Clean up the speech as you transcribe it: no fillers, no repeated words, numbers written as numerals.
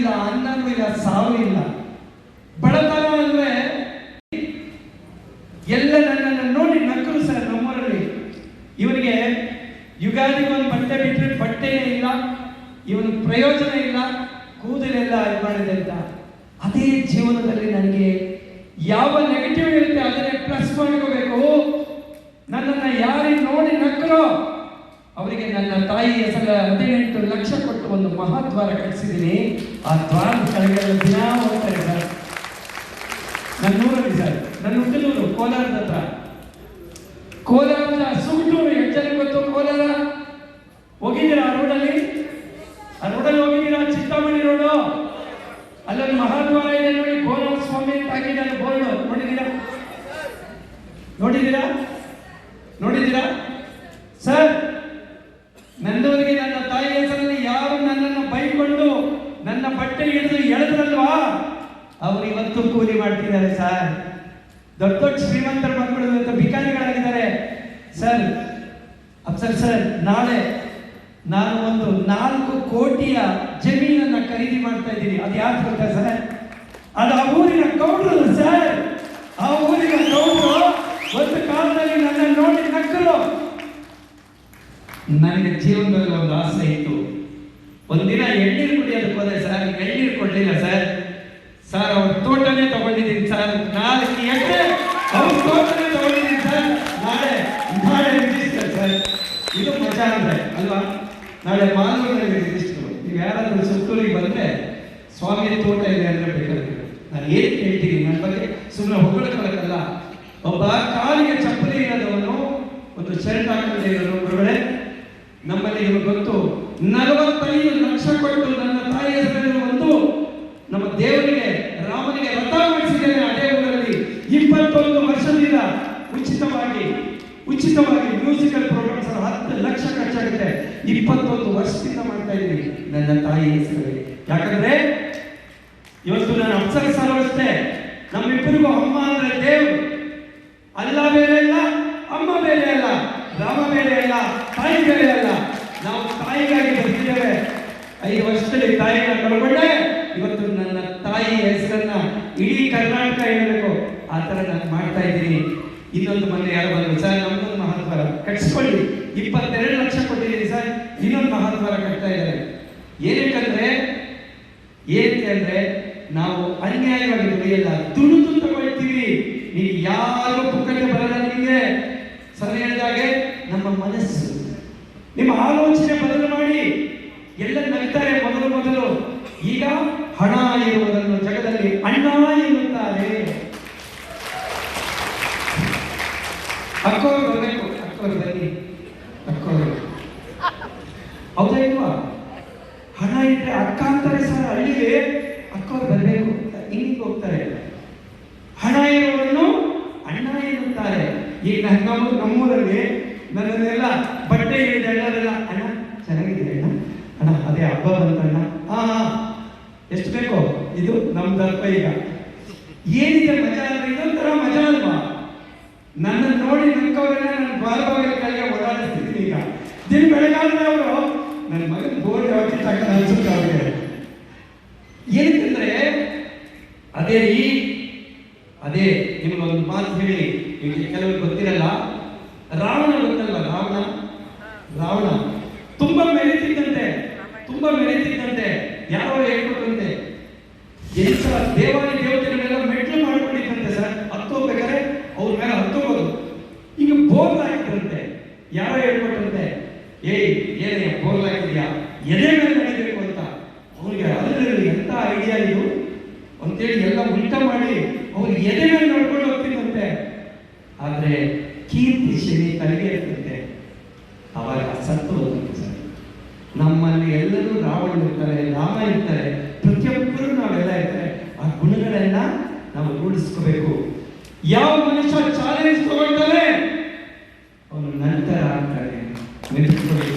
ಇಲ್ಲ, ಅನ್ನನೂ ಇಲ್ಲ, ಸಾವು ಇಲ್ಲ. ಬಡತನ ಅಂದ್ರೆ ಎಲ್ಲ ನನ್ನನ್ನು ನೋಡಿ ನಕ್ಕರು ಸರ್. ನಮ್ಮೂರಲ್ಲಿ ಇವನಿಗೆ ಯುಗಾದಿಗೆ ಒಂದು ಬಟ್ಟೆ ಬಿಟ್ಟರೆ ಬಟ್ಟೆಯೇ ಇಲ್ಲ, ಇವನು ಪ್ರಯೋಜನ ಇಲ್ಲ, ಕೂದಲೆಲ್ಲ ಇದು ಮಾಡಿದೆ ಅಂತ. ಅದೇ ಜೀವನದಲ್ಲಿ ನನಗೆ ಯಾವ ನೆಗೆಟಿವ್ ಇರುತ್ತೆ ಅದನ್ನೇ ಪ್ಲಸ್ ಮಾಡ್ಕೋಬೇಕು. ನನ್ನನ್ನು ಯಾರಿಗೆ ನೋಡಿ ನಕ್ಕರೋ ಅವರಿಗೆ ನನ್ನ ತಾಯಿ ಹೆಸರ 18 ಲಕ್ಷ ಕೊಟ್ಟು ಒಂದು ಮಹಾದ್ವಾರ ಕಟ್ಟಿಸಿದ್ದೀನಿ. ಆ ದ್ವಾರದ ಕೆಳಗೆಲ್ಲ ದಿನ ಹೋಗ್ತಾರೆ ಸರ್. ನನ್ನ ಊರಲ್ಲಿ ಸರ್, ನನ್ನ ಹುಟ್ಟಿದೂರು ಕೋಲಾರದ ಹತ್ರ. ಕೋಲಾರದ ಸುಗಟೂರು ಎಷ್ಟು ಜನ ಗೊತ್ತು? ಕೋಲಾರ ಹೋಗಿದ್ದೀರಾ? ಆ ರೋಡಲ್ಲಿ ಹೋಗಿದ್ದೀರಾ? ಚಿಂತಾಮಣಿ ರೋಡು, ಅಲ್ಲೊಂದು ಮಹಾದ್ವಾರ ಇದೆ ನೋಡಿ, ಗೋರಾಮ ಸ್ವಾಮಿ ಅಂತ ಹಾಕಿದ್ದಾರೆ ಬೋರ್ಡ್. ನೋಡಿದ್ದೀರಾ ಸರ್? ನನ್ನವರಿಗೆ ನನ್ನ ತಾಯಿ ಹೆಸರಲ್ಲಿ ಯಾರು ನನ್ನನ್ನು ಬೈಕೊಂಡು ನನ್ನ ಬಟ್ಟೆ ಹಿಡಿದು ಎಳೆದ್ರಲ್ವಾ ಅವರು ಇವತ್ತು ಕೂಲಿ ಮಾಡ್ತಿದ್ದಾರೆ ಸರ್. ದೊಡ್ಡ ಶ್ರೀಮಂತರ ಮಕ್ಕಳು ಅಂತ ಭಿಕಾರಿಗಳಾಗಿದ್ದಾರೆ ಸರ್. ಅಫ್ಸರ್ ಸರ್, ನಾಳೆ ನಾನು ಒಂದು 4 ಕೋಟಿಯ ಜಮೀನನ್ನ ಖರೀದಿ ಮಾಡ್ತಾ ಇದ್ದೀನಿ. ಅದು ಯಾರು ಗೊತ್ತಾ ಸರ್? ಅದು ಆ ಊರಿನ ಗೌಡ್ರು ಸರ್. ಆ ಊರಿನ ಗೌಡ್ರು ಒಂದು ಕಾಲದಲ್ಲಿ ನನ್ನ ನೋಡಿ ನಕ್ಕರು. ನನಗೆ ಜೀವನದಲ್ಲಿ ಒಂದು ಆಸೆ ಇತ್ತು. ಒಂದಿನ ಎಳ್ನೀರು ಕುಡಿಯೋದಕ್ಕೆ ಹೋದೆ ಸರ್. ಎಳ್ನೀರು ಕೊಡ್ಲಿಲ್ಲ ಸರ್. ಅವ್ರ ತೋಟನೇ ತಗೊಂಡಿದ್ದೀನಿ ಸರ್. 4 ಎಕರೆ ಅವ್ರ ತೋಟನೇ ತಗೊಂಡಿದ್ದೀನಿ ಸರ್. ನಾಳೆ ರಿಜಿಸ್ಟರ್ ಸರ್. ಇದು ಮಜಾ ಅಂದ್ರೆ ಅಲ್ವಾ? ನಾಳೆ ಮಾನವರಲ್ಲಿ ರಿಜಿಸ್ಟರ್. ನೀವು ಯಾರಾದ್ರೂ ಸುತ್ತೂರಿಗೆ ಬಂದ್ರೆ ಸ್ವಾಮಿ ತೋಟ ಇದೆ ಅಂದ್ರೆ ಬೇಕಾದ್ರೆ ನಾನು ಏನ್ ಕೇಳ್ತೀನಿ, ನನ್ನ ಬಗ್ಗೆ ಸುಮ್ಮನೆ ಹೊಗಳಕ್ಕಲ್ಲ. ಒಬ್ಬ ಕಾಲಿಗೆ ಚಪ್ಪಲಿ ಇರೋದವನು, ಒಂದು ಶರ್ಟ್ ಹಾಕದೇ ಇರೋನು ಹೊರಗಡೆ ನಮ್ಮಲ್ಲಿ ನಿಮಗೆ ಗೊತ್ತು 45 ಲಕ್ಷ ಕೊಟ್ಟು ನನ್ನ ತಾಯಿ ಹೆಸರಲ್ಲಿ ಒಂದು ನಮ್ಮ ದೇವರಿಗೆ ರಾಮನಿಗೆ ರಥ ಮಾಡಿಸಿದ್ದೇನೆ. ಅದೇ ಊರಲ್ಲಿ 21 ವರ್ಷದಿಂದ ಉಚಿತವಾಗಿ ಮ್ಯೂಸಿಕಲ್ ಪ್ರೋಗ್ರಾಮ್ಸ್ 10 ಲಕ್ಷ ಖರ್ಚಾಗುತ್ತೆ. 21 ವರ್ಷದಿಂದ ಮಾಡ್ತಾ ಇದ್ದೀನಿ ನನ್ನ ತಾಯಿ ಹೆಸರಲ್ಲಿ. ಯಾಕಂದ್ರೆ ಇವತ್ತು ನಾನು ಅಪ್ಸರ ಸರ್ ಅಷ್ಟೇ, ನಮ್ಮಿಬ್ಬರಿಗೂ ಅಮ್ಮ ಅಂದ್ರೆ ದೇವರು. ಅಲ್ಲ ಬೇರೆ ಅಲ್ಲ, ಅಮ್ಮ ಬೇರೆ ಅಲ್ಲ, ರಾಮ ಬೇರೆ ಅಲ್ಲ, ತಾಯಿ ಬೇರೆ ಅಲ್ಲ. ನಾವು ತಾಯಿಗಾಗಿ ಬದುಕಿದ್ದೇವೆ. 5 ವರ್ಷದಲ್ಲಿ ತಾಯಿನ ಕಳ್ಕೊಂಡೆ. ಇವತ್ತು ನನ್ನ ತಾಯಿ ಹೆಸರನ್ನ ಇಡೀ ಕರ್ನಾಟಕ ಹೇಳಬೇಕು, ಆ ತರ ನಾನು ಮಾಡ್ತಾ ಇದ್ದೀನಿ. ಇನ್ನೊಂದು ಮೊನ್ನೆ ಯಾರು ಬಂದ್ರು ಸರ್, ನಮ್ದೊಂದು ಮಹಾದ್ವಾರ ಕಟ್ಸ್ಕೊಳ್ಳಿ, 22 ಲಕ್ಷ ಕೊಟ್ಟಿದ್ದೀನಿ ಸರ್. ಇನ್ನೊಂದು ಮಹಾದ್ವಾರ ಕಟ್ತಾ ಇದ್ದಾರೆ. ಏನಕ್ಕಂದ್ರೆ ನಾವು ಅನ್ಯಾಯವಾಗಿ ದುಡಿಯಲ್ಲ, ದುಡಿದು ತಗೊಳ್ತೀವಿ. ನೀವು ಯಾರು ಪುಕ್ಕಟ್ಟೆ ಬರಲ್ಲ ನಿಮಗೆ. ಸರ್ ಹೇಳಿದಾಗೆ ನಮ್ಮ ಮನಸ್ಸು, ನಿಮ್ಮ ಆಲೋಚನೆ ಬದಲು ಮಾಡಿ. ಎಲ್ಲ ನಗ್ತಾರೆ ಮೊದಲು. ಈಗ ಹಣ ಇರುವುದನ್ನು ಜಗದಲ್ಲಿ ಅಣ್ಣ ಎನ್ನುತ್ತಾರೆ. ಅಕ್ಕೋರು ಬರಬೇಕು, ಅಕ್ಕೋರು ಬನ್ನಿ, ಅಕ್ಕೋರು. ಹೌದಾ ಇಲ್ವಾ? ಹಣ ಇದ್ರೆ ಅಕ್ಕ ಅಂತಾರೆ ಸರ್. ಹಳ್ಳಿಗೆ ಅಕ್ಕೋರು ಬರಬೇಕು, ಹಿಂಗೆ ಹೋಗ್ತಾರೆ. ಹಣ ಇರುವುದನ್ನು ಅಣ್ಣ ಎನ್ನುತ್ತಾರೆ. ಈಗ ನಮ್ಮೂರಲ್ಲಿ ನನ್ನೆಲ್ಲ ಬಟ್ಟೆ ಹಿಡಿದು ಎಲ್ಲರೆಲ್ಲ ಅಣ್ಣ ಚೆನ್ನಾಗಿದೆ ಅಣ್ಣ, ಅದೇ ಹಬ್ಬ ಬಂತಣ್ಣ, ಎಷ್ಟು ಬೇಕೋ ಇದು ನಮ್ದಲ್ಪ. ಈಗ ಏನಿದೆ ಮಜಾ ಅಂದ್ರೆ ಇದೊಂಥರ ಮಜಾ ಅಲ್ವಾ? ನನ್ನ ನೋಡಿ ನಕ್ಕವರೆಲ್ಲ ನನ್ನ ಬಾಲ್ಭಾಗದ ಕೆಳಗೆ ಓಡಾಡಿಸ್ತಿದ್ದೀನಿ. ಈಗ ದಿನ ಬೆಳಗಾದ್ರೆ ಅವರು ನನ್ನ ಮಗನ ಬೋರ್ಡ್ ಯಾವತ್ತಿ ತಕ್ಕ ಅನ್ಸುತ್ತೆ ಅವ್ರಿಗೆ. ಏನಂತಂದ್ರೆ ಅದೇ ನಿಮ್ಗೊಂದು ಮಾತು ಹೇಳಿ, ಈಗ ಕೆಲವರು ಗೊತ್ತಿರಲ್ಲ. ರಾವಣ ಗೊತ್ತಲ್ಲ? ರಾವಣ ತುಂಬಾ ಮೆರೀತಿದ್ದಂತೆ. ಯಾರೋ ಹೇಳ್ಕೊಟ್ರಂತೆ, ದೇವಾಲಿ ದೇವತೆಗಳೆಲ್ಲ ಮೆಟ್ಲು ಮಾಡ್ಕೊಂಡಿದ್ದಂತೆ ಸರ್. ಹತ್ತೋಗ್ಬೇಕಾದ್ರೆ ಅವ್ರ ಮೇಲೆ ಹತ್ತೋಗೋದು. ಈಗ ಬೋರ್ಲ್ ಹಾಕಿದ್ರಂತೆ. ಯಾರೋ ಹೇಳ್ಕೊಟ್ರಂತೆ, ಏನಯ್ಯ ಬೋರ್ಲ್ ಹಾಕಿದ್ಯಾ, ಎದೆ ಮೇಲೆ ನಡಿಬೇಕು ಅಂತ. ಅವ್ರಿಗೆ ಅದರಲ್ಲಿ ಎಂತ ಐಡಿಯಾ ಇದು ಅಂತೇಳಿ ಎಲ್ಲ ಉಲ್ಟಾ ಮಾಡಿ ಅವ್ರು ಎದೆ ಮೇಲೆ ನೋಡ್ಕೊಂಡು ಹೋಗ್ತಿದ್ದಂತೆ. ಆದ್ರೆ ಕೀರ್ತಿ ಶನಿ ತಲೆಗೆ ಇರ್ತಂತೆ. ಅವಾಗ ಸತ್ತು ಹೋಗುತ್ತೆ ಸರ್. ನಮ್ಮಲ್ಲಿ ಎಲ್ಲರೂ ರಾವಣ ಇರ್ತಾರೆ, ರಾಮ ಇರ್ತಾರೆ, ಪ್ರತಿಯೊಬ್ಬರು ನಾವೆಲ್ಲ ಇರ್ತಾರೆ. ಆ ಗುಣಗಳೆಲ್ಲ ನಾವು ರೂಢಿಸ್ಕೋಬೇಕು. ಯಾವ ಮನುಷ್ಯ ಚಾಲೆಂಜ್ ತಗೊಳ್ತಾನೆ ಅವನು ನಂತರ ಆಗ್ತಾನೆ. ನೆನಪಿಸ್ಕೊಳ್ಳಿ.